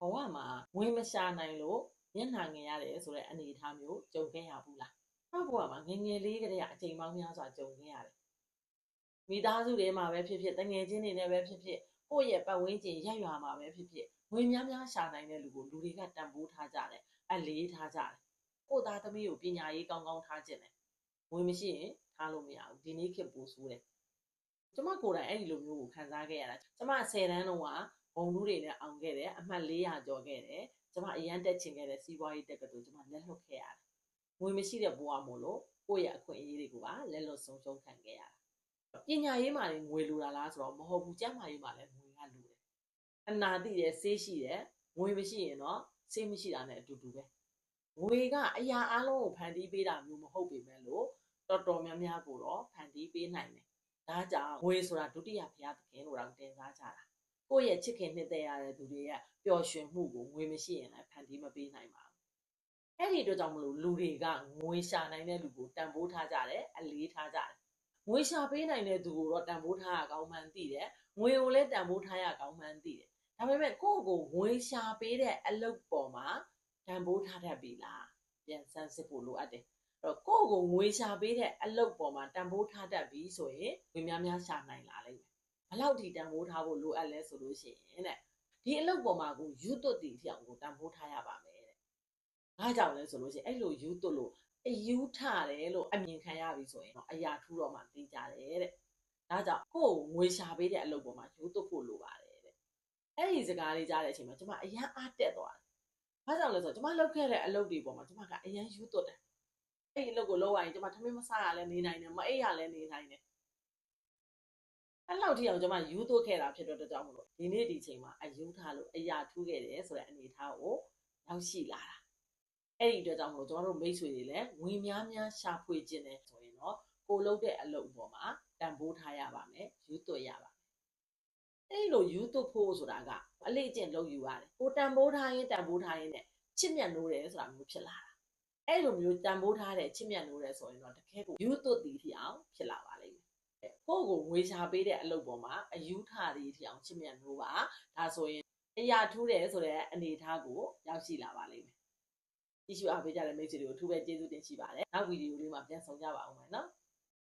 ဘဝမှာငွေမရှာနိုင်လို့မျက်နှာငယ်ရတယ်ဆိုတဲ့အနေအထားမျိုးကြုံခဲ့ရဘူးလားဘဝမှာငယ်ငယ်လေးကတည်းကအချိန်ပေါင်းများစွာကြုံခဲ့ရတယ်မိသားစုတွေမှာပဲဖြစ်ဖြစ်တငယ်ချင်းတွေနဲ့ပဲဖြစ်ဖြစ်ကိုယ့်ရဲ့ပတ်ဝန်းကျင်ရက်ရွာမှာပဲဖြစ်ဖြစ်ငွေများများရှာနိုင်တဲ့လူကိုလူတွေကတန်ဖိုးထားကြတယ်အလေးထားကြတယ်ကိုယ့်သားသမီးကိုပညာရေးကောင်းကောင်းထားခြင်းတယ်ငွေမရှိရင်ထားလို့မရဘူးဒီနေ့ခေတ်ပိုဆိုးတယ်ကျမကိုယ်တိုင်အဲ့ဒီလိုမျိုးကိုခံစားခဲ့ရတာကျမ10တန်းလုံးကဘုံလူတွေနဲ့အောင်ခဲ့တယ်အမှတ်400ကျော်ခဲ့တယ်ကျမအရန်တက်ချင်ခဲ့တဲ့စီးပွားရေးတက်ကတူကျမလက်လွတ်ခဲ့ရတယ်ငွေမရှိတဲ့ဘဝမို့လို့ကိုယ့်ရဲ့အခွင့်အရေးတွေကိုပါလက်လွတ်ဆုံးရှုံးခံခဲ့ရတာပညာရေးမှာငွေလိုတာလားဆိုတော့မဟုတ်ဘူးကျန်းမာရေးမှာလည်းငွေကလိုတယ်အနာသိတယ်ဆေးရှိတယ်ငွေမရှိရင်တော့ဆေးမရှိတာနဲ့အတူတူပဲငွေကအရာအလုံးကိုဖန်တီးပေးတာမျိုးမဟုတ်ပေမဲ့လို့တော်တော်များများကိုတော့ဖန်တီးပေးနိုင်တယ်ဒါကြောင့်ငွေဆိုတာဒုတိယဘုရားသခင်လို့တော့တင်စားကြတာကိုယ့်ရဲ့ချစ်ခင်နှစ်သက်ရတဲ့သူတွေရဲ့ပျော်ရွှင်မှုကိုငွေမရှိရင်လည်းဖန်တီးမပေးနိုင်ပါဘူးအဲ့ဒီအတွက်ကြောင့်မလို့လူတွေကငွေရှာနိုင်တဲ့လူကိုတန်ဖိုးထားကြတယ်အလေးထားကြတယ်ငွေရှာပေးနိုင်တဲ့သူကိုတော့တန်ဖိုးထားရကောင်းမှန်းသိတယ်ငွေကိုလည်းတန်ဖိုးထားရကောင်းမှန်းသိတယ်ဒါပေမဲ့ကိုယ့်ကိုငွေရှာပေးတဲ့အလုပ်ပေါ်မှာတန်ဖိုးထားတတ်ပြီလားပြန်စမ်းစစ်ဖို့လိုအပ်တယ်အဲ့တော့ကိုယ့်ကိုငွေရှာပေးတဲ့အလုပ်ပေါ်မှာတန်ဖိုးထားတတ်ပြီဆိုရင်ငွေများများရှာနိုင်လာလိမ့်မယ်ဘလောက်ထိတန်ဖိုးထားဖို့လိုအပ်လဲဆိုလို့ရှိရင်တဲ့ဒီအလုပ်ပေါ်မှာကိုယူသွတ်တီထအောင်ကိုတန်ဖိုးထားရပါမယ်တဲ့။အားကြောင့်လဲဆိုလို့ရှိရင်အဲ့လိုယူသွတ်လို့အယူထတယ်လို့အမြင်ခံရပြီဆိုရင်တော့အရာထူးတော့မှသိကြတယ်တဲ့။ဒါကြောင့်ကိုယ်ငွေရှာပေးတဲ့အလုပ်ပေါ်မှာယူသွတ်ဖို့လိုပါတယ်တဲ့။အဲ့ဒီစကားလေးကြားတဲ့အချိန်မှာကျမအရန်အားတက်သွားတယ်။ဘာကြောင့်လဲဆိုတော့ကျမလုပ်ခဲ့တဲ့အလုပ်တွေပေါ်မှာကျမကအရန်ယူသွတ်တယ်။အဲ့ဒီအလုပ်ကိုလုပ်ရရင်ကျမထမင်းမစားရလဲနေနိုင်တယ်မအိပ်ရလဲနေနိုင်တယ်အဲ့လောက်ထိအောင်ကျွန်မယူသွတ်ခဲ့တာဖြစ်တော့ကြောင့်မလို့ဒီနေ့ဒီချိန်မှာအယူထားလို့အရာထူးခဲ့တယ်ဆိုတဲ့အနေအထားကိုရောက်ရှိလာတာအဲ့ဒီအတွက်ကြောင့်မလို့ကျွန်တော်တို့မိတ်ဆွေတွေလည်းငွေများများရှာဖွေခြင်းနဲ့ဆိုရင်တော့ကိုလုပ်တဲ့အလုပ်ပေါ်မှာတန်ဖိုးထားရပါမယ်ယူသွတ်ရပါမယ်အဲ့လိုယူသွတ်ဖို့ဆိုတာကအလေးအကျင့်လုပ်ယူရတယ်ကိုတန်ဖိုးထားရင်တန်ဖိုးထားရင်နဲ့ချစ်မြတ်နိုးတယ်ဆိုတာမျိုးဖြစ်လာတာအဲ့လိုမျိုးတန်ဖိုးထားတဲ့ချစ်မြတ်နိုးတယ်ဆိုရင်တော့တကယ်ကိုယူသွတ်သည်ထီအောင်ဖြစ်လာပါလိမ့်မယ်ကိုယ့်ကိုငွေရှာပေးတဲ့အလုပ်ပေါ်မှာအယူထသည်ထီအောင်ချစ်မြတ်နိုးပါဒါဆိုရင်အရာထူးတယ်ဆိုတဲ့အနေအထားကိုရောက်ရှိလာပါလိမ့်မယ်ကြည့်ရှုအားပေးကြတဲ့မိတ်ဆွေတွေကိုအထူးပဲကျေးဇူးတင်ရှိပါတယ်နောက်ဗီဒီယိုလေးမှာပြန်ဆောင်ကြပါအောင်မယ်နော်